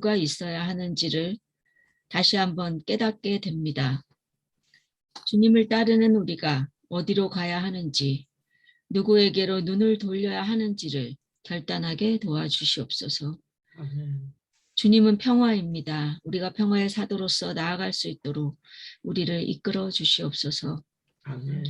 이유가 있어야 하는지를 다시 한번 깨닫게 됩니다. 주님을 따르는 우리가 어디로 가야 하는지, 누구에게로 눈을 돌려야 하는지를 결단하게 도와주시옵소서. 아멘. 주님은 평화입니다. 우리가 평화의 사도로서 나아갈 수 있도록 우리를 이끌어 주시옵소서. 아멘.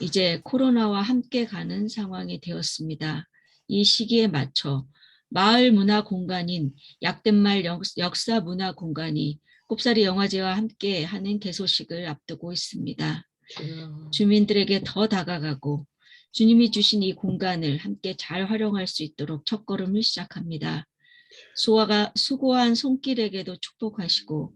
이제 코로나와 함께 가는 상황이 되었습니다. 이 시기에 맞춰 마을 문화 공간인 약덴말 역사 문화 공간이 꼽사리 영화제와 함께 하는 개소식을 앞두고 있습니다. 주민들에게 더 다가가고 주님이 주신 이 공간을 함께 잘 활용할 수 있도록 첫걸음을 시작합니다. 수고한 손길에게도 축복하시고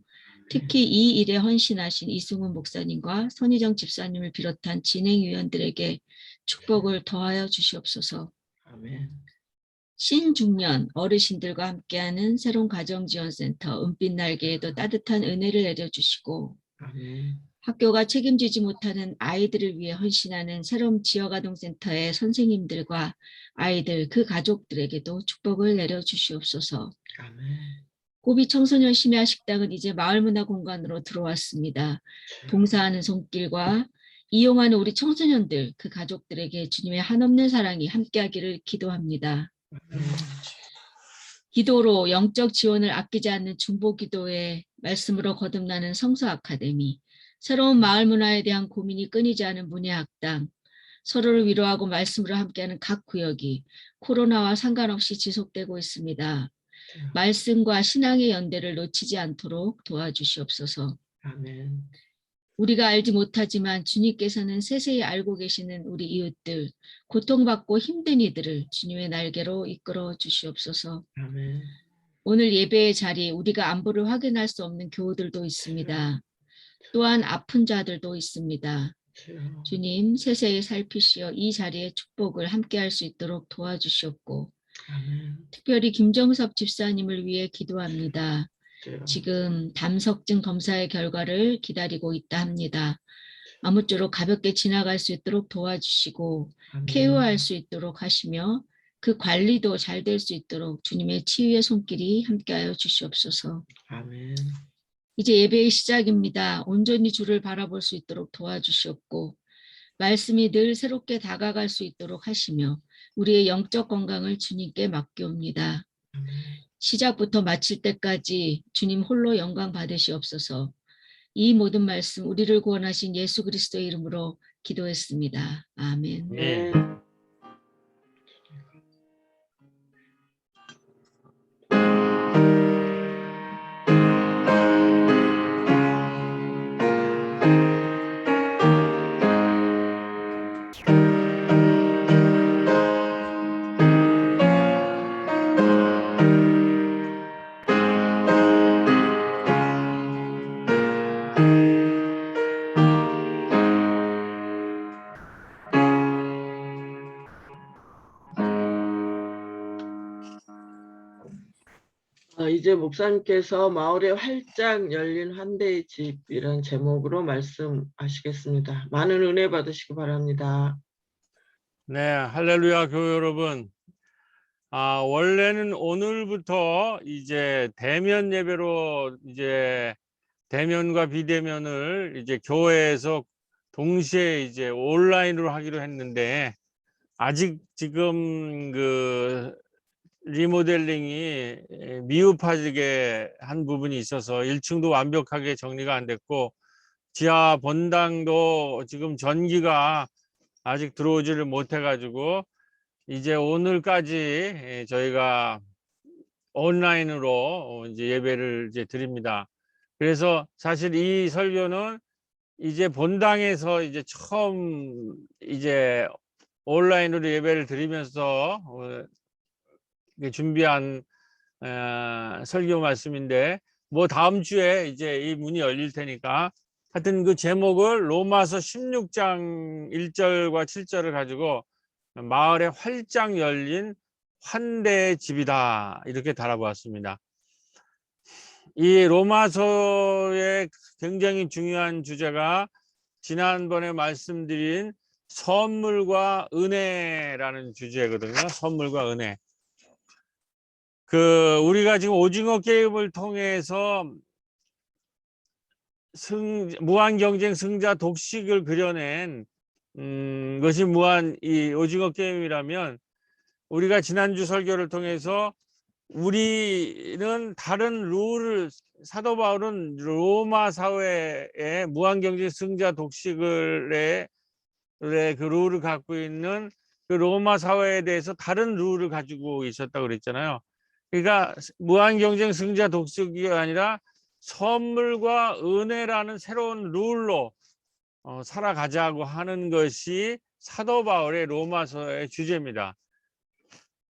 특히 이 일에 헌신하신 이승훈 목사님과 선희정 집사님을 비롯한 진행위원들에게 축복을 더하여 주시옵소서. 아멘. 신중년 어르신들과 함께하는 새로운 가정지원센터 은빛날개에도 따뜻한 은혜를 내려주시고 아멘. 학교가 책임지지 못하는 아이들을 위해 헌신하는 새로운 지역아동센터의 선생님들과 아이들 그 가족들에게도 축복을 내려주시옵소서. 아멘. 고비 청소년 심야 식당은 이제 마을문화공간으로 들어왔습니다. 봉사하는 손길과 이용하는 우리 청소년들 그 가족들에게 주님의 한없는 사랑이 함께하기를 기도합니다. 기도로 영적 지원을 아끼지 않는 중보기도의 말씀으로 거듭나는 성서아카데미, 새로운 마을 문화에 대한 고민이 끊이지 않은 문예학당, 서로를 위로하고 말씀으로 함께하는 각 구역이 코로나와 상관없이 지속되고 있습니다. 말씀과 신앙의 연대를 놓치지 않도록 도와주시옵소서. 아멘. 우리가 알지 못하지만 주님께서는 세세히 알고 계시는 우리 이웃들, 고통받고 힘든 이들을 주님의 날개로 이끌어 주시옵소서. 아멘. 오늘 예배의 자리에 우리가 안부를 확인할 수 없는 교우들도 있습니다. 또한 아픈 자들도 있습니다. 주님 세세히 살피시어 이 자리에 축복을 함께할 수 있도록 도와주시옵고 아멘. 특별히 김정섭 집사님을 위해 기도합니다. 지금 담석증 검사의 결과를 기다리고 있다 합니다. 아무쪼록 가볍게 지나갈 수 있도록 도와주시고 케어할 수 있도록 하시며 그 관리도 잘 될 수 있도록 주님의 치유의 손길이 함께하여 주시옵소서. 아멘. 이제 예배의 시작입니다. 온전히 주를 바라볼 수 있도록 도와주시옵고 말씀이 늘 새롭게 다가갈 수 있도록 하시며 우리의 영적 건강을 주님께 맡겨옵니다. 시작부터 마칠 때까지 주님 홀로 영광 받으시옵소서. 이 모든 말씀 우리를 구원하신 예수 그리스도의 이름으로 기도했습니다. 아멘. 네. 이제 목사님께서 마을에 활짝 열린 환대의 집이라는 제목으로 말씀하시겠습니다. 많은 은혜 받으시기 바랍니다. 네, 할렐루야 교회 여러분. 원래는 오늘부터 이제 대면 예배로 이제 대면과 비대면을 이제 교회에서 동시에 이제 온라인으로 하기로 했는데 아직 지금 그 리모델링이 미흡하게 한 부분이 있어서 1층도 완벽하게 정리가 안 됐고 지하 본당도 지금 전기가 아직 들어오지를 못해 가지고 이제 오늘까지 저희가 온라인으로 이제 예배를 이제 드립니다. 그래서 사실 이 설교는 이제 본당에서 이제 처음 이제 온라인으로 예배를 드리면서 준비한 설교 말씀인데 뭐 다음 주에 이제 이 문이 열릴 테니까 하여튼 그 제목을 로마서 16장 1절과 7절을 가지고 마을에 활짝 열린 환대의 집이다 이렇게 달아보았습니다. 이 로마서의 굉장히 중요한 주제가 지난번에 말씀드린 선물과 은혜라는 주제거든요. 선물과 은혜. 우리가 지금 오징어 게임을 통해서 무한 경쟁 승자 독식을 그려낸 것이 이 오징어 게임이라면, 우리가 지난주 설교를 통해서 우리는 다른 룰을, 사도 바울은 로마 사회의 무한 경쟁 승자 독식을 그 룰을 갖고 있는 그 로마 사회에 대해서 다른 룰을 가지고 있었다고 그랬잖아요. 그러니까 무한 경쟁 승자 독식이 아니라 선물과 은혜라는 새로운 룰로 살아가자고 하는 것이 사도 바울의 로마서의 주제입니다.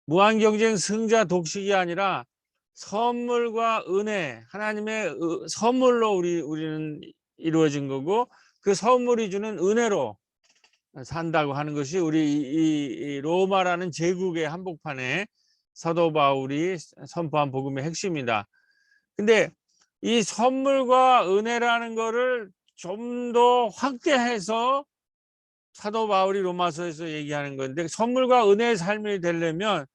무한 경쟁 승자 독식이 아니라 선물과 은혜, 하나님의 선물로 우리는 이루어진 거고, 그 선물이 주는 은혜로 산다고 하는 것이 우리 이 로마라는 제국의 한복판에 사도 바울이 선포한 복음의 핵심이다. 근데 이 선물과 은혜라는 거를 좀 더 확대해서 사도 바울이 로마서에서 얘기하는 건데, 선물과 은혜의 삶이 되려면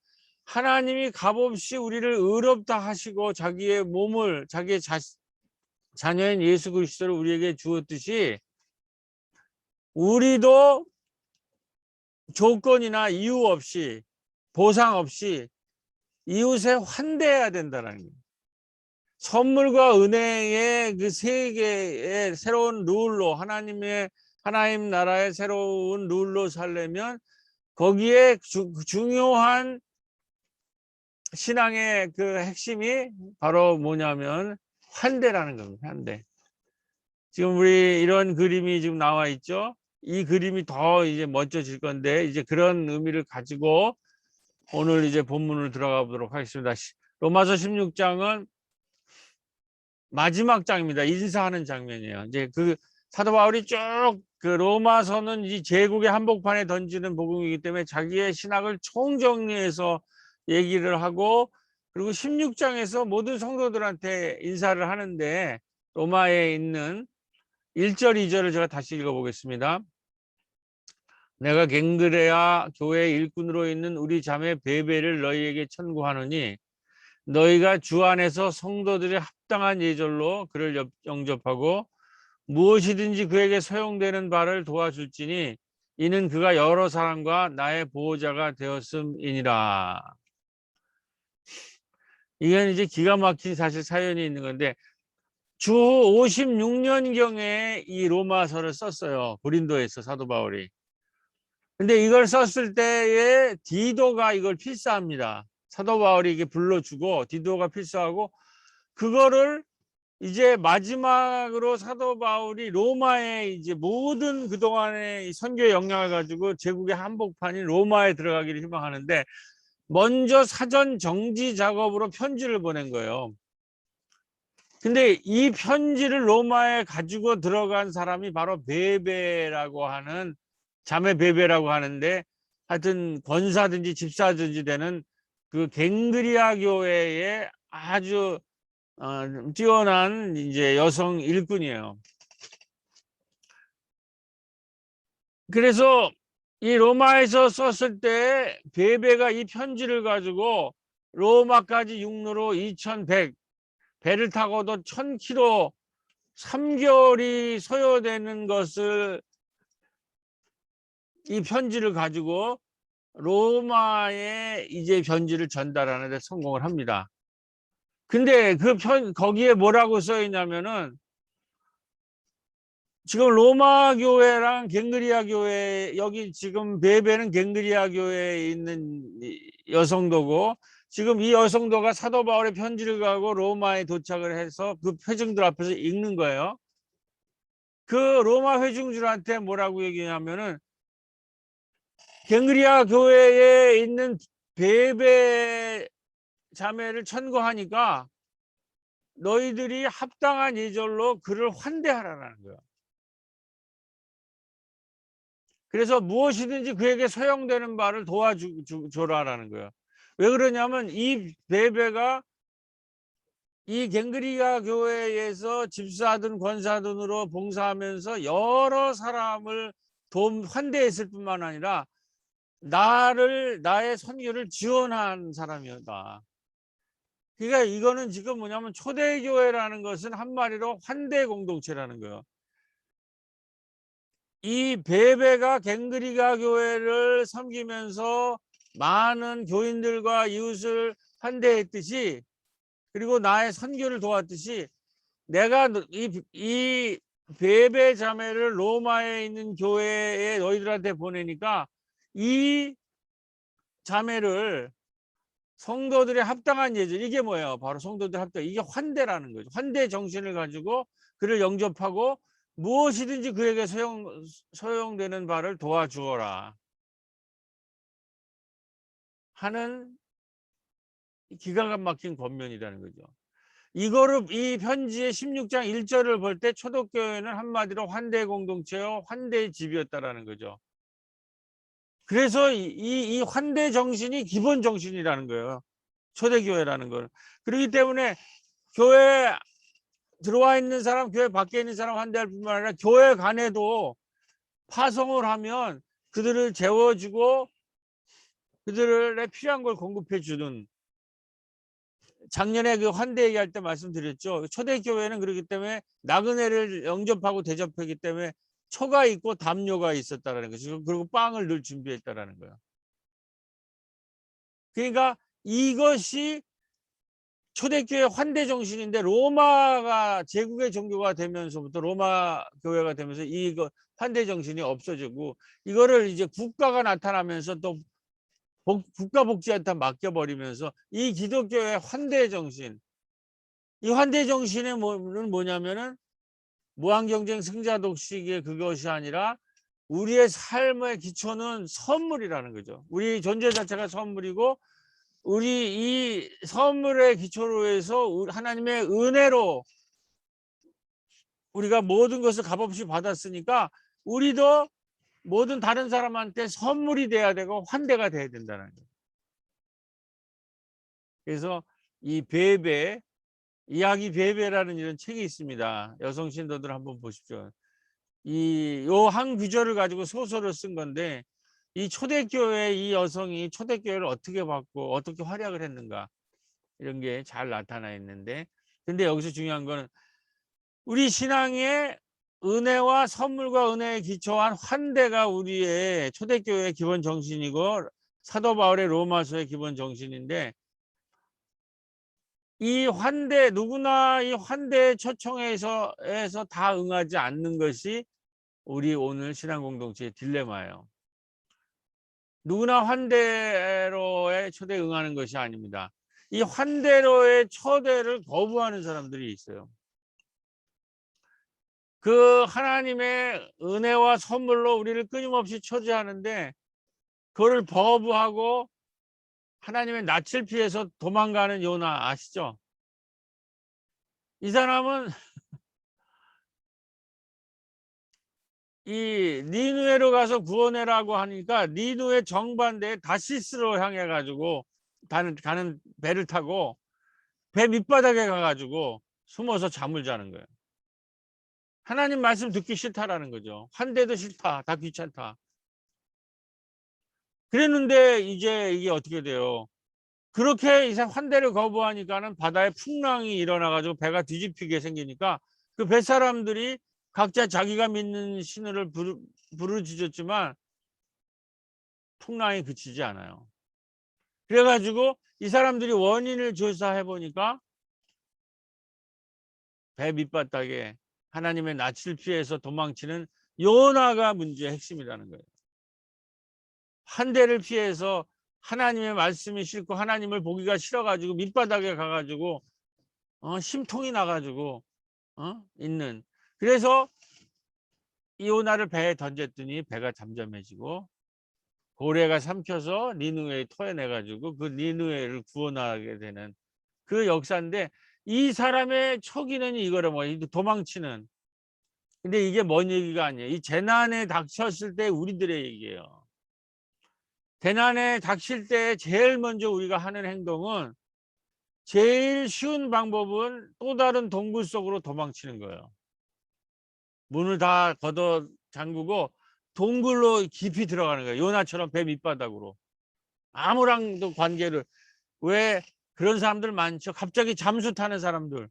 하나님이 값없이 우리를 의롭다 하시고 자기의 몸을, 자기의 자녀인 예수 그리스도를 우리에게 주었듯이, 우리도 조건이나 이유 없이, 보상 없이 이웃에 환대해야 된다는 거예요. 선물과 은혜의 그 세 개의 새로운 룰로, 하나님 나라의 새로운 룰로 살려면 거기에 중요한 신앙의 그 핵심이 바로 뭐냐면 환대라는 겁니다. 환대. 지금 우리 이런 그림이 지금 나와 있죠. 이 그림이 더 이제 멋져질 건데, 이제 그런 의미를 가지고 오늘 이제 본문을 들어가 보도록 하겠습니다. 로마서 16장은 마지막 장입니다. 인사하는 장면이에요. 이제 그 사도 바울이 쭉 그 로마서는 이 제국의 한복판에 던지는 복음이기 때문에 자기의 신학을 총정리해서 얘기를 하고, 그리고 16장에서 모든 성도들한테 인사를 하는데, 로마에 있는 1절, 2절을 제가 다시 읽어보겠습니다. 내가 갱그레아 교회 일꾼으로 있는 우리 자매 베베를 너희에게 천구하노니, 너희가 주 안에서 성도들의 합당한 예절로 그를 영접하고 무엇이든지 그에게 소용되는 바를 도와줄지니, 이는 그가 여러 사람과 나의 보호자가 되었음이니라. 이건 이제 기가 막힌 사실 사연이 있는 건데, 주 56년경에 이 로마서를 썼어요. 고린도에서 사도 바울이. 근데 이걸 썼을 때에 디도가 이걸 필사합니다. 사도 바울이 이게 불러주고 디도가 필사하고, 그거를 이제 마지막으로 사도 바울이 로마에 이제 모든 그동안의 선교의 영향을 가지고 제국의 한복판인 로마에 들어가기를 희망하는데, 먼저 사전 정지 작업으로 편지를 보낸 거예요. 근데 이 편지를 로마에 가지고 들어간 사람이 바로 베베라고 하는, 자매 베베라고 하는데, 하여튼 권사든지 집사든지 되는 그 갱그리아 교회의 아주 뛰어난 이제 여성 일꾼이에요. 그래서 이 로마에서 썼을 때 베베가 이 편지를 가지고 로마까지 육로로 2100, 배를 타고도 1000km 3개월이 소요되는 것을, 이 편지를 가지고 로마에 이제 편지를 전달하는 데 성공을 합니다. 근데 거기에 뭐라고 써 있냐면은, 지금 로마 교회랑 갱그리아 교회, 여기 지금 베베는 갱그리아 교회에 있는 여성도고, 지금 이 여성도가 사도 바울의 편지를 가고 로마에 도착을 해서 그 회중들 앞에서 읽는 거예요. 그 로마 회중들한테 뭐라고 얘기하냐면은, 갱그리아 교회에 있는 베베 자매를 천거하니까 너희들이 합당한 예절로 그를 환대하라는 거예요. 그래서 무엇이든지 그에게 소용되는 바를 도와줘라라는 거예요. 왜 그러냐면, 이 베베가 이 갱그리아 교회에서 집사든 권사든으로 봉사하면서 여러 사람을 환대했을 뿐만 아니라 나의 선교를 지원한 사람이었다. 그러니까 이거는 지금 뭐냐면 초대교회라는 것은 한마디로 환대 공동체라는 거예요. 이 베베가 갱그리가 교회를 섬기면서 많은 교인들과 이웃을 환대했듯이, 그리고 나의 선교를 도왔듯이, 내가 이 베베 자매를 로마에 있는 교회에 너희들한테 보내니까 이 자매를 성도들의 합당한 예절, 이게 뭐예요? 바로 성도들 합당, 이게 환대라는 거죠. 환대 정신을 가지고 그를 영접하고 무엇이든지 그에게 소용되는 바를 도와주어라 하는 기가 막힌 권면이라는 거죠. 이거를, 이 편지의 16장 1절을 볼 때 초대교회는 한마디로 환대 공동체요, 환대의 집이었다라는 거죠. 그래서 이 환대 정신이 기본 정신이라는 거예요. 초대교회라는 걸. 그렇기 때문에 교회 들어와 있는 사람, 교회 밖에 있는 사람 환대할 뿐만 아니라 교회 간에도 파송을 하면 그들을 재워주고 그들의 필요한 걸 공급해 주는, 작년에 그 환대 얘기할 때 말씀드렸죠. 초대교회는 그렇기 때문에 나그네를 영접하고 대접하기 때문에 초가 있고 담요가 있었다라는 거죠. 그리고 빵을 늘 준비했다라는 거예요. 그러니까 이것이 초대교회 환대 정신인데, 로마가 제국의 종교가 되면서부터, 로마 교회가 되면서 이거 환대 정신이 없어지고, 이거를 이제 국가가 나타나면서 또 국가 복지한테 맡겨버리면서 이 기독교의 환대 정신, 이 환대 정신의 뭐냐면은 무한경쟁 승자독식의 그것이 아니라 우리의 삶의 기초는 선물이라는 거죠. 우리 존재 자체가 선물이고, 우리 이 선물의 기초로 해서 하나님의 은혜로 우리가 모든 것을 값없이 받았으니까 우리도 모든 다른 사람한테 선물이 돼야 되고 환대가 돼야 된다는 거예요. 그래서 이 베베, 이야기 베베라는 이런 책이 있습니다. 여성 신도들 한번 보십시오. 요 한 구절을 가지고 소설을 쓴 건데, 이 초대교회 이 여성이 초대교회를 어떻게 받고 어떻게 활약을 했는가, 이런 게 잘 나타나 있는데, 근데 여기서 중요한 거는 우리 신앙의 은혜와 선물과 은혜에 기초한 환대가 우리의 초대교회의 기본 정신이고 사도 바울의 로마서의 기본 정신인데, 이 환대, 누구나 이 환대의 초청에서 다 응하지 않는 것이 우리 오늘 신앙 공동체의 딜레마예요. 누구나 환대로의 초대에 응하는 것이 아닙니다. 이 환대로의 초대를 거부하는 사람들이 있어요. 그 하나님의 은혜와 선물로 우리를 끊임없이 초대하는데 그거를 거부하고 하나님의 낯을 피해서 도망가는 요나 아시죠? 이 사람은 이 니누에로 가서 구원해라고 하니까 니누의 정반대에 다시스로 향해 가지고 가는 배를 타고 배 밑바닥에 가가지고 숨어서 잠을 자는 거예요. 하나님 말씀 듣기 싫다라는 거죠. 환대도 싫다, 다 귀찮다. 그랬는데 이제 이게 어떻게 돼요? 그렇게 이상 환대를 거부하니까는 바다에 풍랑이 일어나가지고 배가 뒤집히게 생기니까 그 뱃사람들이 각자 자기가 믿는 신을 부르짖었지만 풍랑이 그치지 않아요. 그래가지고 이 사람들이 원인을 조사해 보니까 배 밑바닥에 하나님의 낯을 피해서 도망치는 요나가 문제의 핵심이라는 거예요. 환대를 피해서 하나님의 말씀이 싫고 하나님을 보기가 싫어가지고 밑바닥에 가가지고 심통이 나가지고 있는. 그래서 이 요나를 배에 던졌더니 배가 잠잠해지고 고래가 삼켜서 니누에에 토해내가지고 그 니누에를 구원하게 되는 그 역사인데, 이 사람의 촉이는 이거를 도망치는. 근데 이게 뭔 얘기가 아니에요. 이 재난에 닥쳤을 때 우리들의 얘기예요. 재난에 닥칠 때 제일 먼저 우리가 하는 행동은, 제일 쉬운 방법은 또 다른 동굴 속으로 도망치는 거예요. 문을 다 걷어 잠그고 동굴로 깊이 들어가는 거예요. 요나처럼 배 밑바닥으로. 아무랑도 관계를. 왜 그런 사람들 많죠. 갑자기 잠수 타는 사람들.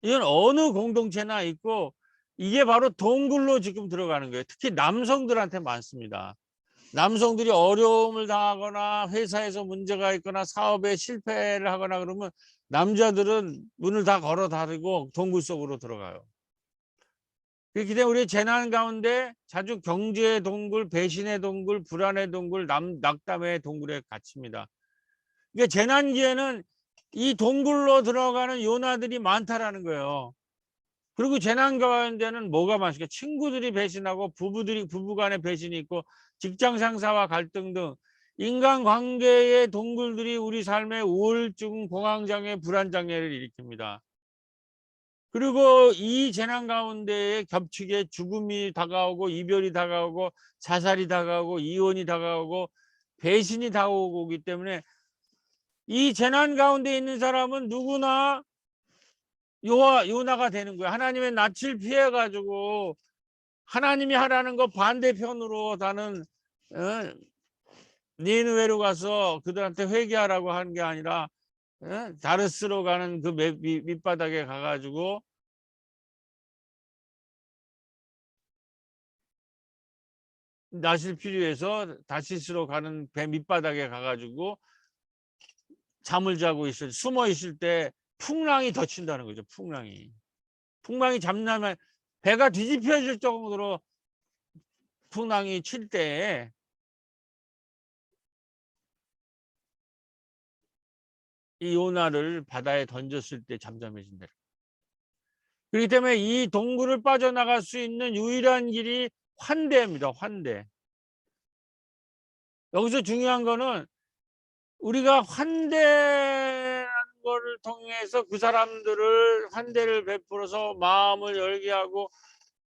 이건 어느 공동체나 있고 이게 바로 동굴로 지금 들어가는 거예요. 특히 남성들한테 많습니다. 남성들이 어려움을 당하거나 회사에서 문제가 있거나 사업에 실패를 하거나 그러면 남자들은 문을 다 걸어 닫고 동굴 속으로 들어가요. 그렇기 때문에 우리 재난 가운데 자주 경제의 동굴, 배신의 동굴, 불안의 동굴, 낙담의 동굴에 갇힙니다. 그러니까 재난기에는 이 동굴로 들어가는 요나들이 많다라는 거예요. 그리고 재난 가운데는 뭐가 많습니까? 친구들이 배신하고 부부간의 배신이 있고 직장 상사와 갈등 등 인간관계의 동굴들이 우리 삶에 우울증, 공황장애, 불안장애를 일으킵니다. 그리고 이 재난 가운데에 겹치게 죽음이 다가오고 이별이 다가오고 자살이 다가오고 이혼이 다가오고 배신이 다가오기 때문에 이 재난 가운데 있는 사람은 누구나 요나가 되는 거예요. 하나님의 낯을 피해 가지고 하나님이 하라는 거 반대편으로 나는 니느웨로 가서 그들한테 회개하라고 하는 게 아니라 다르스로 가는 그 밑바닥에 가가지고 낯을 필요해서 다시스로 가는 배 밑바닥에 가가지고 잠을 자고 숨어 있을 때 풍랑이 덮친다는 거죠. 풍랑이 잠나면 배가 뒤집혀질 정도로 풍랑이 칠 때 이 요나를 바다에 던졌을 때 잠잠해진다. 그렇기 때문에 이 동굴을 빠져나갈 수 있는 유일한 길이 환대입니다. 환대. 여기서 중요한 거는 우리가 환대라는 거를 통해서 그 사람들을 환대를 베풀어서 마음을 열게 하고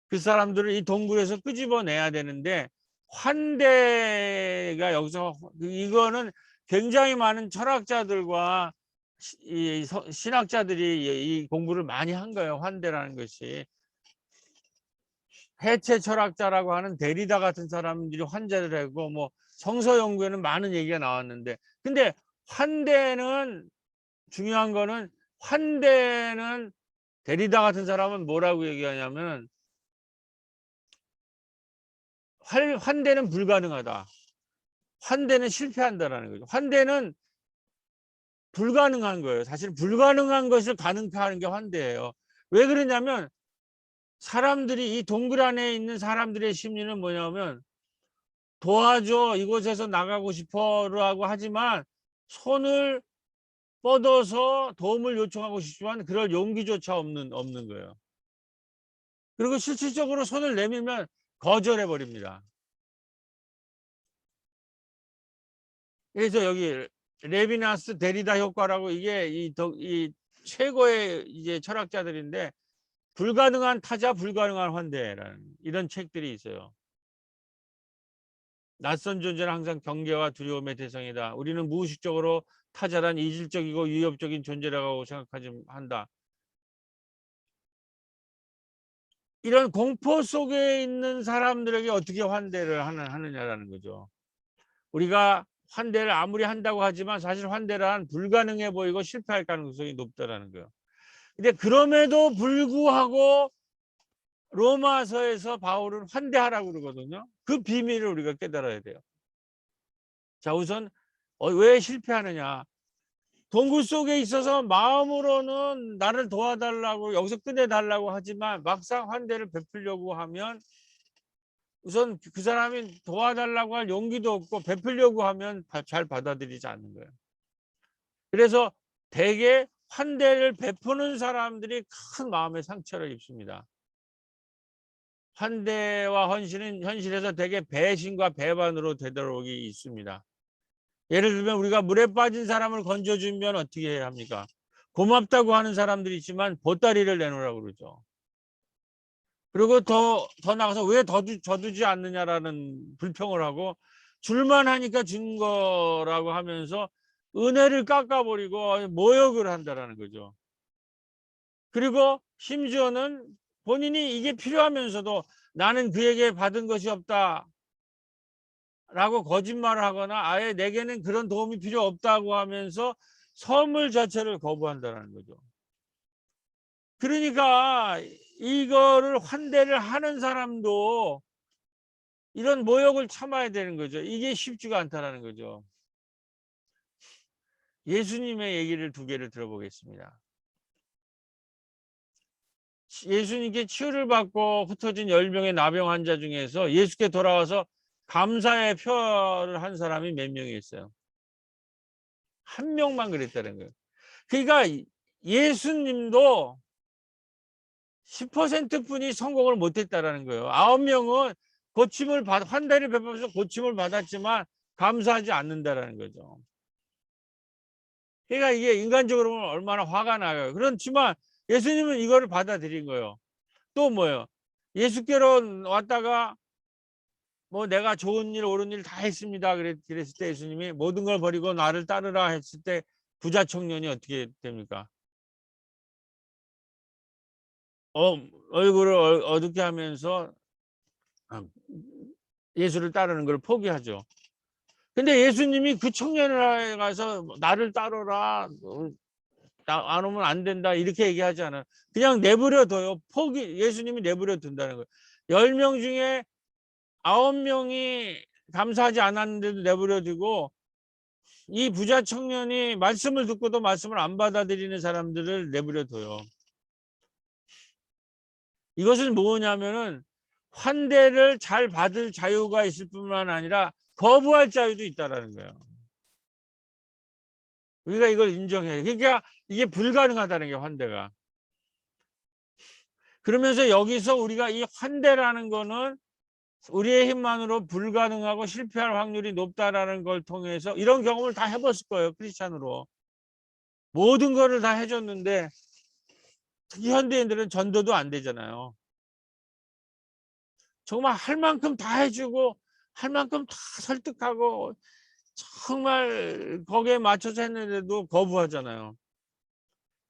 그 사람들을 이 동굴에서 끄집어내야 되는데 환대가 여기서 이거는 굉장히 많은 철학자들과 신학자들이 이 공부를 많이 한 거예요. 환대라는 것이. 해체 철학자라고 하는 데리다 같은 사람들이 환대를 하고 뭐 성서 연구에는 많은 얘기가 나왔는데 근데 환대는 중요한 거는 환대는 데리다 같은 사람은 뭐라고 얘기하냐면 환대는 불가능하다. 환대는 실패한다라는 거죠. 환대는 불가능한 거예요. 사실 불가능한 것을 가능하는 게 환대예요. 왜 그러냐면 사람들이 이 동굴 안에 있는 사람들의 심리는 뭐냐면 도와줘 이곳에서 나가고 싶어라고 하지만 손을 뻗어서 도움을 요청하고 싶지만 그럴 용기조차 없는 거예요. 그리고 실질적으로 손을 내밀면 거절해 버립니다. 그래서 여기 레비나스 데리다 효과라고 이게 이 최고의 이제 철학자들인데 불가능한 타자 불가능한 환대라는 이런 책들이 있어요. 낯선 존재는 항상 경계와 두려움의 대상이다. 우리는 무의식적으로 타자란 이질적이고 위협적인 존재라고 한다. 이런 공포 속에 있는 사람들에게 어떻게 환대를 하느냐라는 거죠. 우리가 환대를 아무리 한다고 하지만 사실 환대란 불가능해 보이고 실패할 가능성이 높다라는 거예요. 근데 그럼에도 불구하고 로마서에서 바울은 환대하라고 그러거든요. 그 비밀을 우리가 깨달아야 돼요. 자, 우선 왜 실패하느냐. 동굴 속에 있어서 마음으로는 나를 도와달라고 여기서 끝내달라고 하지만 막상 환대를 베풀려고 하면 우선 그 사람이 도와달라고 할 용기도 없고 베풀려고 하면 잘 받아들이지 않는 거예요. 그래서 대개 환대를 베푸는 사람들이 큰 마음의 상처를 입습니다. 환대와 헌신은 현실에서 대개 배신과 배반으로 되도록이 있습니다. 예를 들면 우리가 물에 빠진 사람을 건져주면 어떻게 해야 합니까? 고맙다고 하는 사람들이 있지만 보따리를 내놓으라고 그러죠. 그리고 더 나가서 왜 더 줘주지 않느냐라는 불평을 하고 줄만 하니까 준 거라고 하면서 은혜를 깎아버리고 모욕을 한다라는 거죠. 그리고 심지어는 본인이 이게 필요하면서도 나는 그에게 받은 것이 없다. 라고 거짓말을 하거나 아예 내게는 그런 도움이 필요 없다고 하면서 선물 자체를 거부한다는 거죠. 그러니까 이거를 환대를 하는 사람도 이런 모욕을 참아야 되는 거죠. 이게 쉽지가 않다라는 거죠. 예수님의 얘기를 두 개를 들어보겠습니다. 예수님께 치유를 받고 흩어진 10명의 나병 환자 중에서 예수께 돌아와서 감사의 표를 한 사람이 몇 명이 있어요? 한 명만 그랬다는 거예요. 그러니까 예수님도 10%뿐이 성공을 못했다라는 거예요. 9명은 환대를 베풀면서 고침을 받았지만 감사하지 않는다라는 거죠. 그러니까 이게 인간적으로 보면 얼마나 화가 나요. 그렇지만 예수님은 이거를 받아들인 거예요. 또 뭐예요? 예수께로 왔다가 뭐 내가 좋은 일 옳은 일 다 했습니다. 그랬을 때 예수님이 모든 걸 버리고 나를 따르라 했을 때 부자 청년이 어떻게 됩니까? 얼굴을 어둡게 하면서 예수를 따르는 걸 포기하죠. 근데 예수님이 그 청년을 가서 나를 따르라, 안 오면 안 된다 이렇게 얘기하지 않아요. 그냥 내버려 둬요. 예수님이 내버려 둔다는 거예요. 10명 중에 9명이 감사하지 않았는데도 내버려 두고 이 부자 청년이 말씀을 듣고도 말씀을 안 받아들이는 사람들을 내버려 둬요. 이것은 뭐냐면은 환대를 잘 받을 자유가 있을 뿐만 아니라 거부할 자유도 있다라는 거예요. 우리가 이걸 인정해요. 그러니까 이게 불가능하다는 게 환대가. 그러면서 여기서 우리가 이 환대라는 거는 우리의 힘만으로 불가능하고 실패할 확률이 높다라는 걸 통해서 이런 경험을 다 해봤을 거예요. 크리스찬으로. 모든 거를 다 해줬는데 특히 현대인들은 전도도 안 되잖아요. 정말 할 만큼 다 해주고 할 만큼 다 설득하고 정말 거기에 맞춰서 했는데도 거부하잖아요.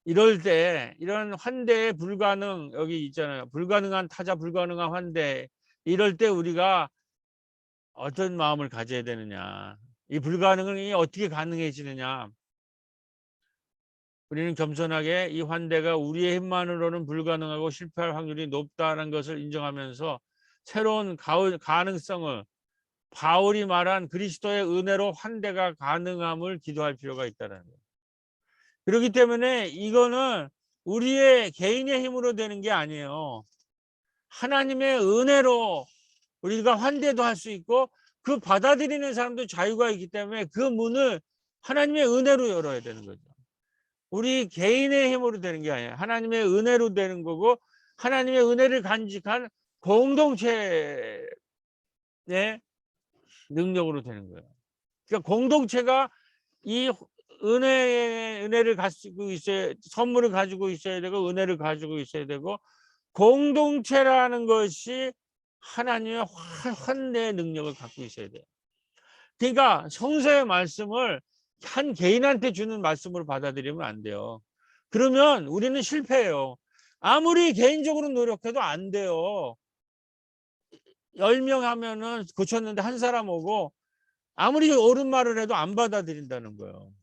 이럴 때 이런 환대의 불가능 여기 있잖아요. 불가능한 타자 불가능한 환대 이럴 때 우리가 어떤 마음을 가져야 되느냐. 이 불가능이 어떻게 가능해지느냐. 우리는 겸손하게 이 환대가 우리의 힘만으로는 불가능하고 실패할 확률이 높다는 것을 인정하면서 새로운 가능성을 바울이 말한 그리스도의 은혜로 환대가 가능함을 기도할 필요가 있다는 거예요. 그렇기 때문에 이거는 우리의 개인의 힘으로 되는 게 아니에요. 하나님의 은혜로 우리가 환대도 할 수 있고 그 받아들이는 사람도 자유가 있기 때문에 그 문을 하나님의 은혜로 열어야 되는 거죠. 우리 개인의 힘으로 되는 게 아니에요. 하나님의 은혜로 되는 거고 하나님의 은혜를 간직한 공동체의 능력으로 되는 거예요. 그러니까 공동체가 이 은혜를 가지고 있어야, 선물을 가지고 있어야 되고 은혜를 가지고 있어야 되고 공동체라는 것이 하나님의 환대의 능력을 갖고 있어야 돼요. 그러니까 성서의 말씀을 한 개인한테 주는 말씀으로 받아들이면 안 돼요. 그러면 우리는 실패해요. 아무리 개인적으로 노력해도 안 돼요. 10명 하면은 고쳤는데 한 사람 오고 아무리 옳은 말을 해도 안 받아들인다는 거예요.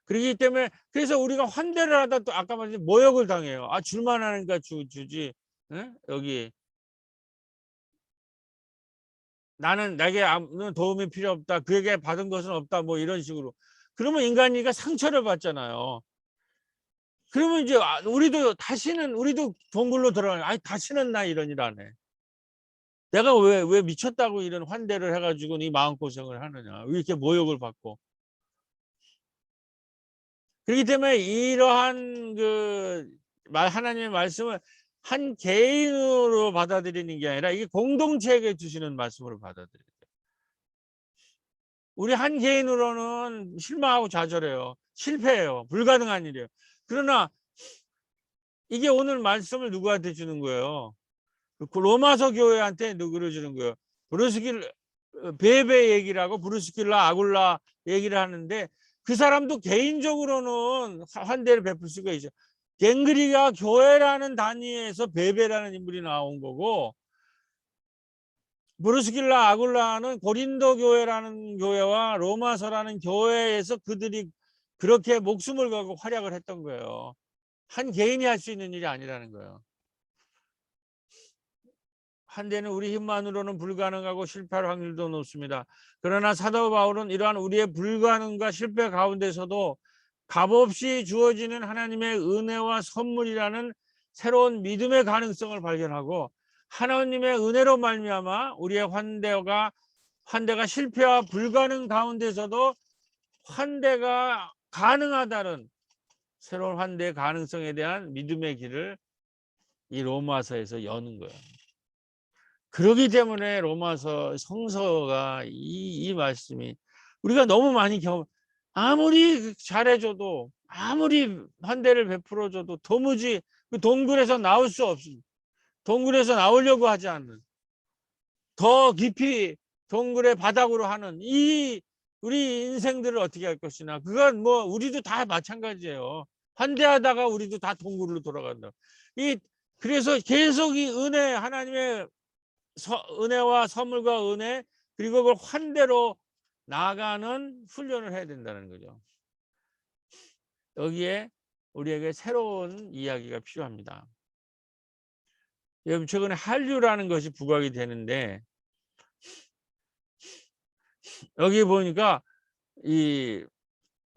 그렇기 때문에 그래서 우리가 환대를 하다 또 아까 말했듯이 모욕을 당해요. 아 줄만 하니까 주지. 에? 여기 나는 내게 아무 도움이 필요 없다. 그에게 받은 것은 없다. 뭐 이런 식으로. 그러면 인간이가 상처를 받잖아요. 그러면 이제 우리도 동굴로 들어가요. 아니 다시는 나 이런 일 안 해. 내가 왜 미쳤다고 이런 환대를 해가지고 이 마음고생을 하느냐. 왜 이렇게 모욕을 받고. 그렇기 때문에 이러한 하나님의 말씀을 한 개인으로 받아들이는 게 아니라 이게 공동체에게 주시는 말씀으로 받아들여요. 우리 한 개인으로는 실망하고 좌절해요. 실패해요. 불가능한 일이에요. 그러나 이게 오늘 말씀을 누구한테 주는 거예요? 그 로마서 교회한테 누구를 주는 거예요? 베베 얘기를 하고 브루스길라 아굴라 얘기를 하는데 그 사람도 개인적으로는 환대를 베풀 수가 있어요. 갱그리가 교회라는 단위에서 베베라는 인물이 나온 거고 브루스길라 아굴라는 고린도 교회라는 교회와 로마서라는 교회에서 그들이 그렇게 목숨을 걸고 활약을 했던 거예요. 한 개인이 할 수 있는 일이 아니라는 거예요. 한때는 우리 힘만으로는 불가능하고 실패할 확률도 높습니다. 그러나 사도 바울은 이러한 우리의 불가능과 실패 가운데서도 값없이 주어지는 하나님의 은혜와 선물이라는 새로운 믿음의 가능성을 발견하고 하나님의 은혜로 말미암아 우리의 환대가 실패와 불가능 가운데서도 환대가 가능하다는 새로운 환대의 가능성에 대한 믿음의 길을 이 로마서에서 여는 거예요. 그렇기 때문에 로마서 성서가 이 말씀이 우리가 너무 많이 아무리 잘해줘도 아무리 환대를 베풀어줘도 도무지 그 동굴에서 나올 수 없습니다. 동굴에서 나오려고 하지 않는 더 깊이 동굴의 바닥으로 하는 이 우리 인생들을 어떻게 할 것이나 그건 뭐 우리도 다 마찬가지예요. 환대하다가 우리도 다 동굴로 돌아간다. 그래서 계속 이 은혜 하나님의 은혜와 선물과 은혜 그리고 그걸 환대로 나아가는 훈련을 해야 된다는 거죠. 여기에 우리에게 새로운 이야기가 필요합니다. 여러분 최근에 한류라는 것이 부각이 되는데 여기 보니까 이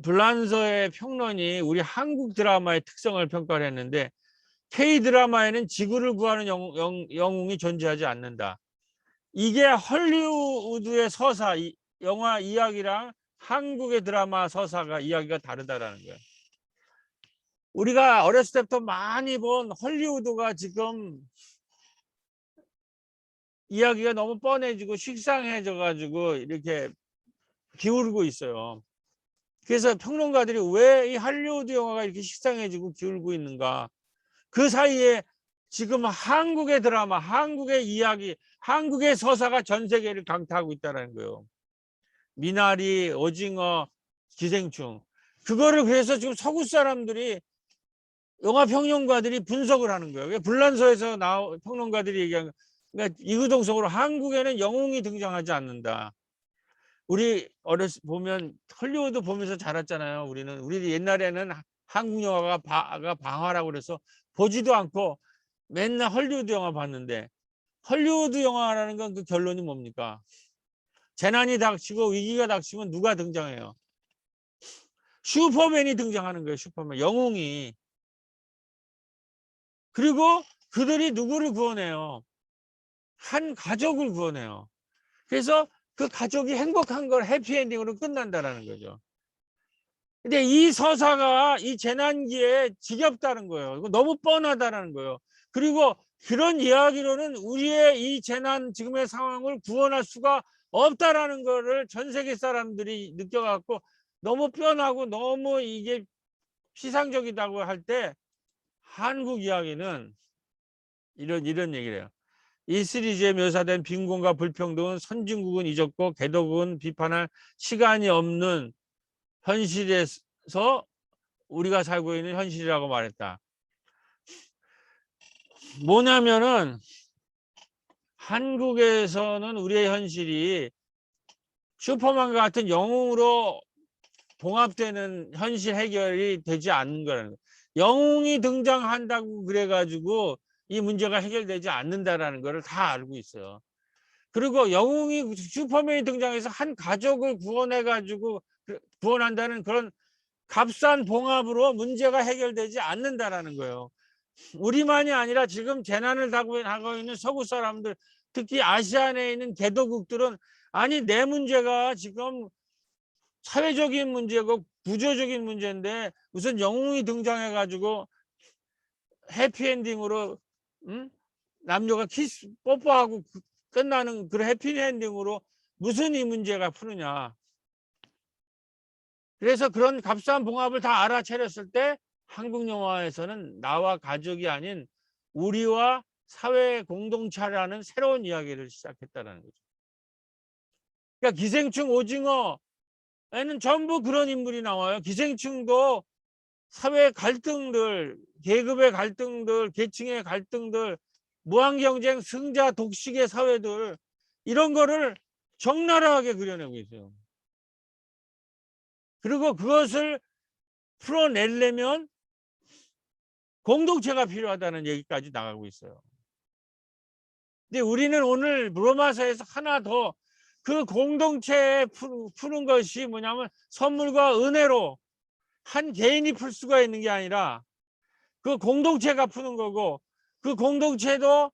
불란서의 평론이 우리 한국 드라마의 특성을 평가를 했는데 K-드라마에는 지구를 구하는 영웅이 존재하지 않는다. 이게 헐리우드의 서사, 영화 이야기랑 한국의 드라마 서사가 이야기가 다르다라는 거예요. 우리가 어렸을 때부터 많이 본 헐리우드가 지금 이야기가 너무 뻔해지고 식상해져 가지고 이렇게 기울고 있어요. 그래서 평론가들이 왜 이 할리우드 영화가 이렇게 식상해지고 기울고 있는가? 그 사이에 지금 한국의 드라마, 한국의 이야기, 한국의 서사가 전 세계를 강타하고 있다는 거예요. 미나리, 오징어, 기생충. 그거를 그래서 지금 서구 사람들이 영화 평론가들이 분석을 하는 거예요. 불란서에서 평론가들이 얘기한 그러니까 이구동성으로 한국에는 영웅이 등장하지 않는다. 우리 보면 헐리우드 보면서 자랐잖아요. 우리 옛날에는 한국 영화가 방화라고 그래서 보지도 않고 맨날 헐리우드 영화 봤는데 헐리우드 영화라는 건 그 결론이 뭡니까? 재난이 닥치고 위기가 닥치면 누가 등장해요? 슈퍼맨이 등장하는 거예요. 슈퍼맨 영웅이. 그리고 그들이 누구를 구원해요? 한 가족을 구원해요. 그래서 그 가족이 행복한 걸 해피엔딩으로 끝난다는 거죠. 근데 이 서사가 이 재난기에 지겹다는 거예요. 이거 너무 뻔하다는 거예요. 그리고 그런 이야기로는 우리의 이 재난 지금의 상황을 구원할 수가 없다라는 거를 전 세계 사람들이 느껴갖고 너무 뻔하고 너무 이게 피상적이다고 할 때 한국 이야기는 이런 얘기를 해요. 이 시리즈에 묘사된 빈곤과 불평등은 선진국은 잊었고 개독은 비판할 시간이 없는 현실에서 우리가 살고 있는 현실이라고 말했다. 뭐냐면은 한국에서는 우리의 현실이 슈퍼맨과 같은 영웅으로 봉합되는 현실 해결이 되지 않는 거라는 거예요. 영웅이 등장한다고 그래가지고 이 문제가 해결되지 않는다라는 것을 다 알고 있어요. 그리고 영웅이 슈퍼맨이 등장해서 한 가족을 구원해가지고 구원한다는 그런 값싼 봉합으로 문제가 해결되지 않는다라는 거예요. 우리만이 아니라 지금 재난을 당하고 있는 서구 사람들, 특히 아시아내에 있는 개도국들은 아니 내 문제가 지금 사회적인 문제고 구조적인 문제인데 무슨 영웅이 등장해가지고 해피엔딩으로 남녀가 키스 뽀뽀하고 끝나는 그런 해피엔딩으로 무슨 이 문제가 푸느냐. 그래서 그런 값싼 봉합을 다 알아차렸을 때 한국 영화에서는 나와 가족이 아닌 우리와 사회 공동체라는 새로운 이야기를 시작했다는 거죠. 그러니까 기생충, 오징어에는 전부 그런 인물이 나와요. 기생충도 사회 갈등들, 계급의 갈등들, 계층의 갈등들, 무한경쟁, 승자, 독식의 사회들 이런 거를 적나라하게 그려내고 있어요. 그리고 그것을 풀어내려면 공동체가 필요하다는 얘기까지 나가고 있어요. 근데 우리는 오늘 로마서에서 하나 더 그 공동체에 푸는 것이 뭐냐면 선물과 은혜로 한 개인이 풀 수가 있는 게 아니라 그 공동체가 푸는 거고, 그 공동체도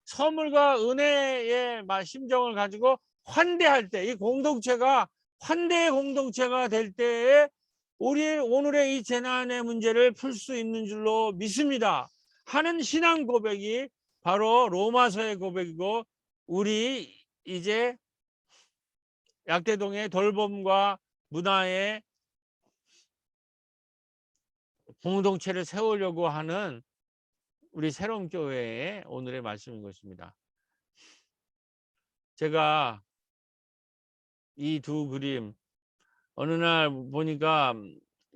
선물과 은혜의 심정을 가지고 환대할 때, 이 공동체가 환대의 공동체가 될 때에 우리 오늘의 이 재난의 문제를 풀 수 있는 줄로 믿습니다 하는 신앙 고백이 바로 로마서의 고백이고, 우리 이제 약대동의 돌봄과 문화의 공동체를 세우려고 하는 우리 새로운 교회의 오늘의 말씀인 것입니다. 제가 이 두 그림 어느 날 보니까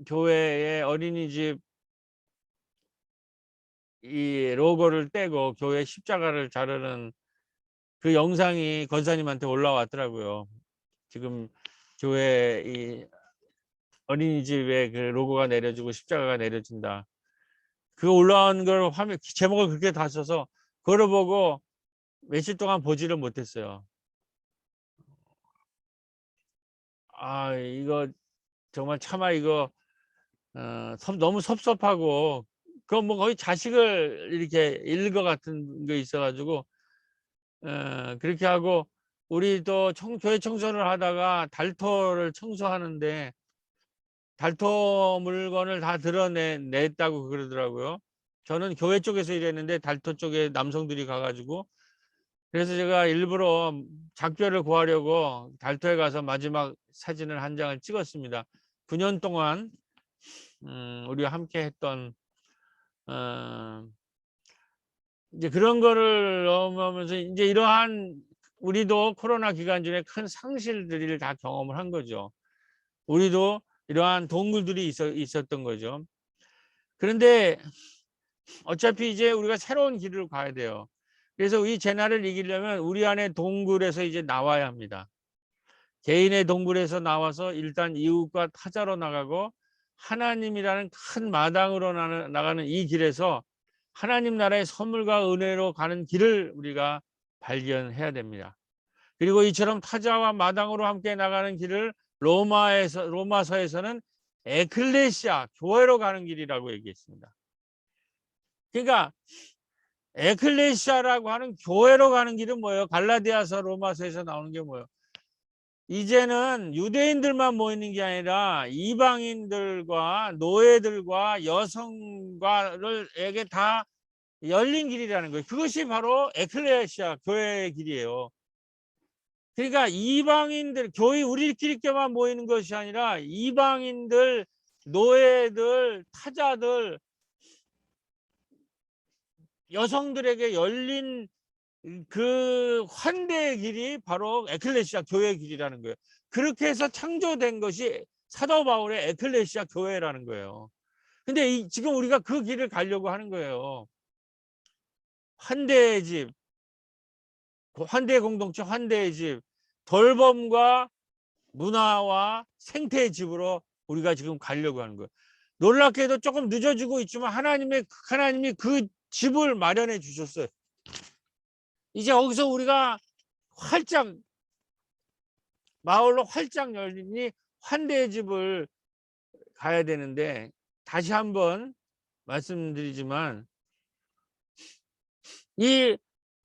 교회의 어린이집 이 로고를 떼고 교회 십자가를 자르는 그 영상이 권사님한테 올라왔더라고요. 지금 교회 이 어린이집에 그 로고가 내려지고 십자가가 내려진다. 그 올라온 걸 화면 제목을 그렇게 다 써서 그걸 보고 며칠 동안 보지를 못했어요. 아, 이거 정말 차마 이거 너무 섭섭하고, 그 뭐 거의 자식을 이렇게 잃을 것 같은 게 있어가지고 그렇게 하고, 우리도 교회 청소를 하다가 달토를 청소하는데 달토 물건을 다 드러냈다고 그러더라고요. 저는 교회 쪽에서 일했는데 달토 쪽에 남성들이 가가지고, 그래서 제가 일부러 작별을 구하려고 달토에 가서 마지막 사진을 한 장을 찍었습니다. 9년 동안 우리가 함께 했던 이제 그런 거를 넘으면서 이제 이러한 우리도 코로나 기간 중에 큰 상실들을 다 경험을 한 거죠. 우리도 이러한 동굴들이 있었던 거죠. 그런데 어차피 이제 우리가 새로운 길을 가야 돼요. 그래서 이 재난을 이기려면 우리 안에 동굴에서 이제 나와야 합니다. 개인의 동굴에서 나와서 일단 이웃과 타자로 나가고 하나님이라는 큰 마당으로 나가는 이 길에서 하나님 나라의 선물과 은혜로 가는 길을 우리가 발견해야 됩니다. 그리고 이처럼 타자와 마당으로 함께 나가는 길을 로마서에서는 에클레시아, 교회로 가는 길이라고 얘기했습니다. 그러니까 에클레시아라고 하는 교회로 가는 길은 뭐예요? 갈라디아서 로마서에서 나오는 게 뭐예요? 이제는 유대인들만 모이는 게 아니라 이방인들과 노예들과 여성과에게 다 열린 길이라는 거예요. 그것이 바로 에클레시아 교회의 길이에요. 그러니까 이방인들, 교회 우리끼리만 모이는 것이 아니라 이방인들, 노예들, 타자들, 여성들에게 열린 그 환대의 길이 바로 에클레시아 교회의 길이라는 거예요. 그렇게 해서 창조된 것이 사도 바울의 에클레시아 교회라는 거예요. 근데 지금 우리가 그 길을 가려고 하는 거예요. 환대의 집, 환대 공동체, 환대의 집, 돌봄과 문화와 생태의 집으로 우리가 지금 가려고 하는 거예요. 놀랍게도 조금 늦어지고 있지만 하나님이 그 집을 마련해 주셨어요. 이제 거기서 우리가 활짝 마을로 활짝 열리니 환대의 집을 가야 되는데, 다시 한번 말씀드리지만 이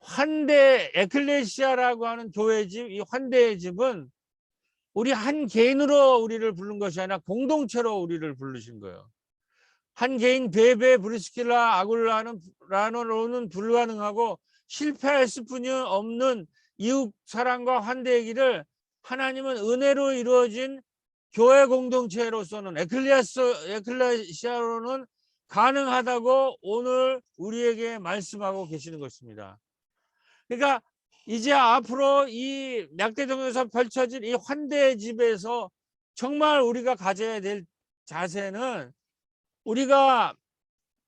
환대 에클레시아라고 하는 교회 집, 이 환대의 집은 우리 한 개인으로 우리를 부른 것이 아니라 공동체로 우리를 부르신 거예요. 한 개인 베베 브리스킬라 아굴라로는 불가능하고 실패할 수뿐이 없는 이웃 사랑과 환대의 길을 하나님은 은혜로 이루어진 교회 공동체로서는 에클레시아로는 가능하다고 오늘 우리에게 말씀하고 계시는 것입니다. 그러니까 이제 앞으로 이 약대동에서 펼쳐질 이 환대의 집에서 정말 우리가 가져야 될 자세는, 우리가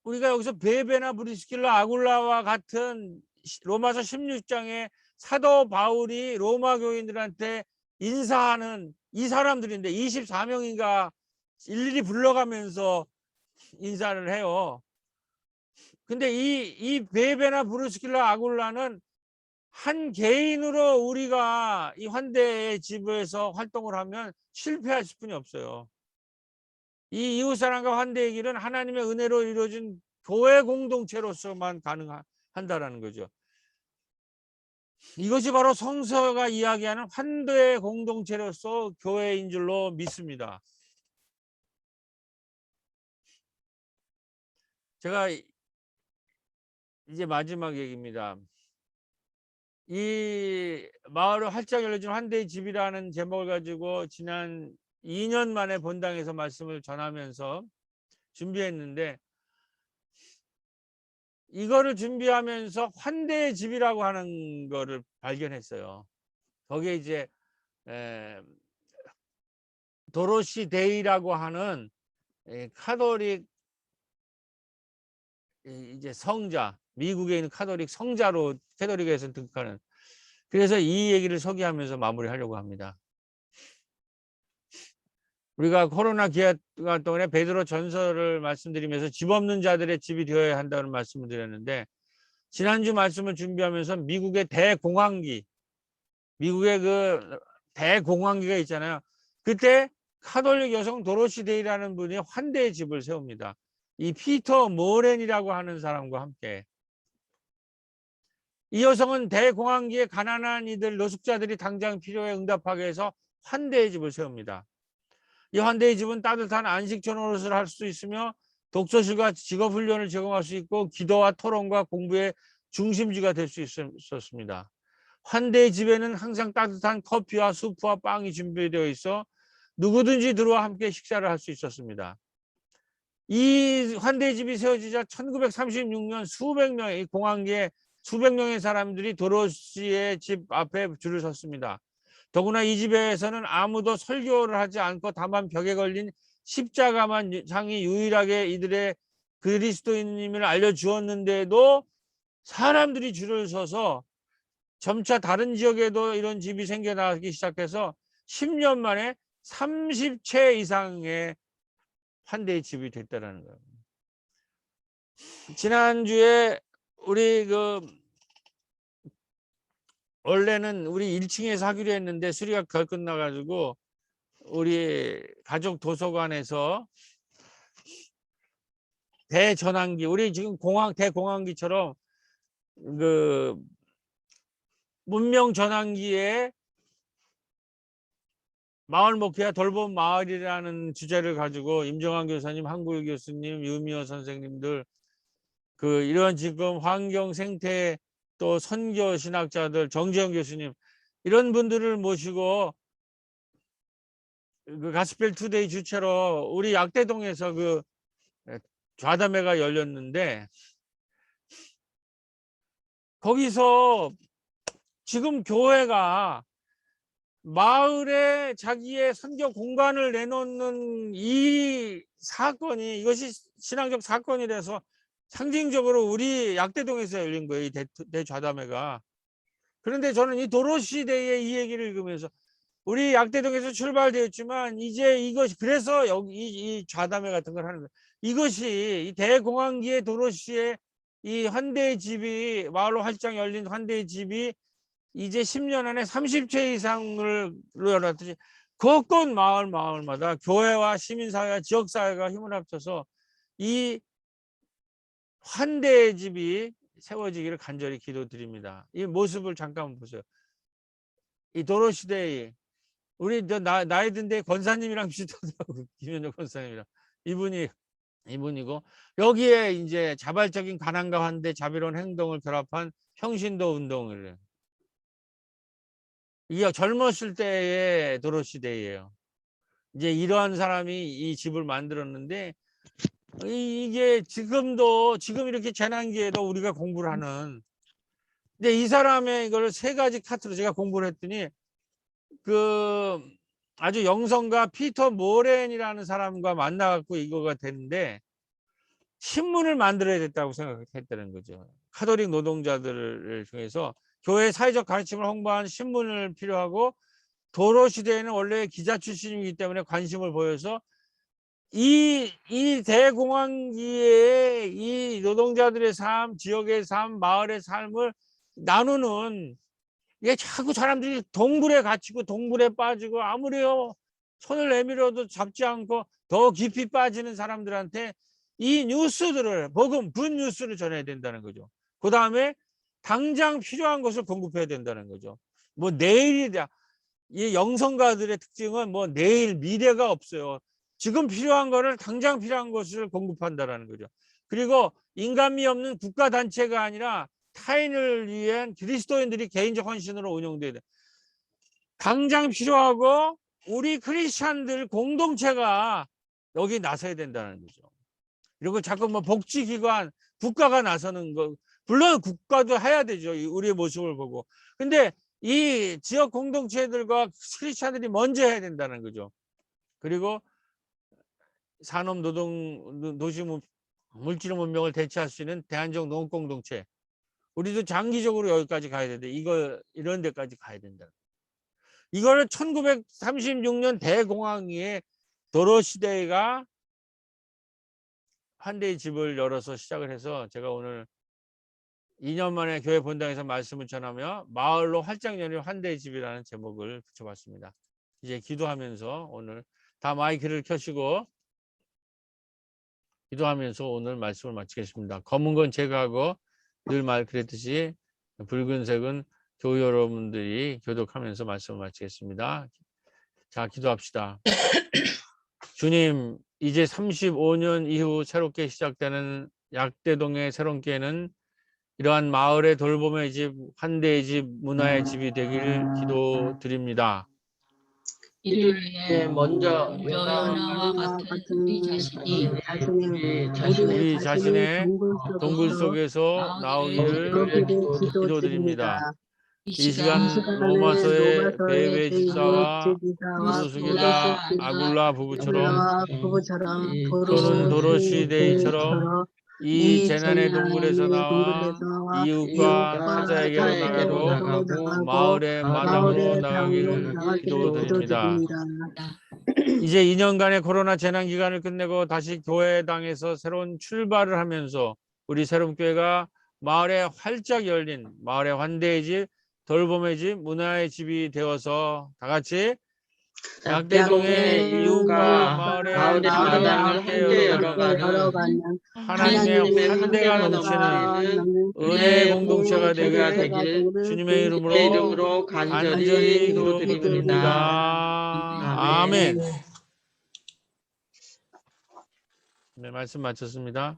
여기서 베베나 브리스킬라 아굴라와 같은 로마서 16장의 사도 바울이 로마 교인들한테 인사하는 이 사람들인데 24명인가 일일이 불러가면서 인사를 해요. 근데 이 베베나 브루스킬라 아굴라는 한 개인으로 우리가 이 환대의 집에서 활동을 하면 실패할 수뿐이 없어요. 이 이웃사랑과 환대의 길은 하나님의 은혜로 이루어진 교회 공동체로서만 가능한다라는 거죠. 이것이 바로 성서가 이야기하는 환대의 공동체로서 교회인 줄로 믿습니다. 제가 이제 마지막 얘기입니다. 이 마을을 활짝 열려진 환대의 집이라는 제목을 가지고 지난 2년 만에 본당에서 말씀을 전하면서 준비했는데, 이거를 준비하면서 환대의 집이라고 하는 거를 발견했어요. 거기에 이제 도로시 데이라고 하는 카톨릭 이제 성자, 미국에 있는 카톨릭 성자로 캐톨릭에서 등극하는, 그래서 이 얘기를 소개하면서 마무리하려고 합니다. 우리가 코로나 기간 동안에 베드로 전서를 말씀드리면서 집 없는 자들의 집이 되어야 한다는 말씀을 드렸는데, 지난주 말씀을 준비하면서 미국의 대공황기, 미국의 그 대공황기가 있잖아요. 그때 카톨릭 여성 도로시 데이라는 분이 환대의 집을 세웁니다. 이 피터 모렌이라고 하는 사람과 함께. 이 여성은 대공황기에 가난한 이들, 노숙자들이 당장 필요에 응답하기 위해서 환대의 집을 세웁니다. 이 환대의 집은 따뜻한 안식처 노릇을 할 수 있으며 독서실과 직업훈련을 제공할 수 있고 기도와 토론과 공부의 중심지가 될 수 있었습니다. 환대의 집에는 항상 따뜻한 커피와 수프와 빵이 준비되어 있어 누구든지 들어와 함께 식사를 할 수 있었습니다. 이 환대의 집이 세워지자 1936년 수백 명의 공황기에 수백 명의 사람들이 도로시의 집 앞에 줄을 섰습니다. 더구나 이 집에서는 아무도 설교를 하지 않고 다만 벽에 걸린 십자가만 상이 유일하게 이들의 그리스도인임을 알려주었는데도 사람들이 줄을 서서 점차 다른 지역에도 이런 집이 생겨나기 시작해서 10년 만에 30채 이상의 환대의 집이 됐다는 거예요. 지난주에 우리 원래는 우리 1층에서 하기로 했는데 수리가 덜 끝나가지고 우리 가족 도서관에서 대전환기, 우리 지금 대공황기처럼 그 문명 전환기에 마을 목회와 돌봄 마을이라는 주제를 가지고 임정환 교사님, 한국일 교수님, 유미호 선생님들, 이런 지금 환경 생태 또 선교 신학자들, 정지영 교수님, 이런 분들을 모시고 그 가스펠 투데이 주최로 우리 약대동에서 좌담회가 열렸는데, 거기서 지금 교회가 마을에 자기의 선교 공간을 내놓는 이 사건이, 이것이 신앙적 사건이 돼서 상징적으로 우리 약대동에서 열린 거예요, 이 대좌담회가. 그런데 저는 이 도로시 데이의 이 얘기를 읽으면서 우리 약대동에서 출발되었지만 이제 이것이, 그래서 여기 이 좌담회 같은 걸 하는 거예요. 이것이 이 대공황기의 도로시의 이 환대의 집이, 마을로 활짝 열린 환대의 집이 이제 10년 안에 30채 이상을 열었듯이 곳곳 마을마다 교회와 시민사회와 지역사회가 힘을 합쳐서 이 환대의 집이 세워지기를 간절히 기도드립니다. 이 모습을 잠깐 보세요. 이 도로시데이, 우리 나이 든데 권사님이랑 비슷하더라고. 김현정 권사님이랑. 이분이고, 여기에 이제 자발적인 가난과 환대, 자비로운 행동을 결합한 평신도 운동을 해요. 이게 젊었을 때의 도로시데이예요. 이제 이러한 사람이 이 집을 만들었는데, 이게 지금 이렇게 재난기에도 우리가 공부를 하는, 근데 이 사람의 이걸 3가지 카트로 제가 공부를 했더니, 아주 영성가 피터 모렌이라는 사람과 만나갖고 이거가 되는데, 신문을 만들어야 됐다고 생각했다는 거죠. 카톨릭 노동자들을 통해서 교회 사회적 가르침을 홍보한 신문을 필요하고 도로 시대에는 원래 기자 출신이기 때문에 관심을 보여서 이 대공황기에 이 노동자들의 삶, 지역의 삶, 마을의 삶을 나누는 이게 자꾸 사람들이 동굴에 갇히고 동굴에 빠지고 아무리 손을 내밀어도 잡지 않고 더 깊이 빠지는 사람들한테 이 뉴스들을 복음, 굿뉴스를 전해야 된다는 거죠. 그 다음에 당장 필요한 것을 공급해야 된다는 거죠. 뭐 내일이다. 이 영성가들의 특징은 뭐 내일 미래가 없어요. 지금 필요한 거를 당장 필요한 것을 공급한다는 거죠. 그리고 인간미 없는 국가단체가 아니라 타인을 위한 그리스도인들이 개인적 헌신으로 운영돼야 돼. 당장 필요하고 우리 크리스찬들 공동체가 여기 나서야 된다는 거죠. 그리고 자꾸 뭐 복지기관, 국가가 나서는 거, 물론 국가도 해야 되죠. 우리의 모습을 보고. 근데 이 지역 공동체들과 크리스찬들이 먼저 해야 된다는 거죠. 그리고 산업, 노동, 도시 물질 문명을 대체할 수 있는 대안적 농업 공동체. 우리도 장기적으로 여기까지 가야 되는데 이런 데까지 가야 된다. 이거를 1936년 대공황기에 도로 시대가 환대의 집을 열어서 시작을 해서 제가 오늘 2년 만에 교회 본당에서 말씀을 전하며 마을로 활짝 열린 환대의 집이라는 제목을 붙여봤습니다. 이제 기도하면서 오늘 다 마이크를 켜시고 기도하면서 오늘 말씀을 마치겠습니다. 검은 건 제가 하고 늘 그랬듯이 붉은색은 교우 여러분들이 교독하면서 말씀을 마치겠습니다. 자, 기도합시다. 주님, 이제 35년 이후 새롭게 시작되는 약대동의 새로운 교회는 이러한 마을의 돌봄의 집, 환대의 집, 문화의 집이 되길 기도드립니다. 이를 네, 위해 먼저 요나와 같은 우리 자신이 우리 자신의 동굴 속에서 나오기를 나오기를 기도드립니다. 이 시간 로마서의 베베 집사와 브루스길라 아굴라 부부처럼 또는 도로시 데이처럼 이 재난의 동굴에서 나와 이웃과 타자에게로 나가고 마을의 마당으로 나가기를 기도드립니다. 이제 2년간의 코로나 재난 기간을 끝내고 다시 교회당에서 새로운 출발을 하면서 우리 새롬교회가 마을에 활짝 열린 마을의 환대의 집, 돌봄의 집, 문화의 집이 되어서 다 같이 약대동의 이웃과 마을의 마당을 함께 열어가는 하나님의 환대가 넘치는 은혜의 공동체가 되길 주님의 이름으로 간절히 기도드립니다. 아멘. 네, 말씀 마쳤습니다.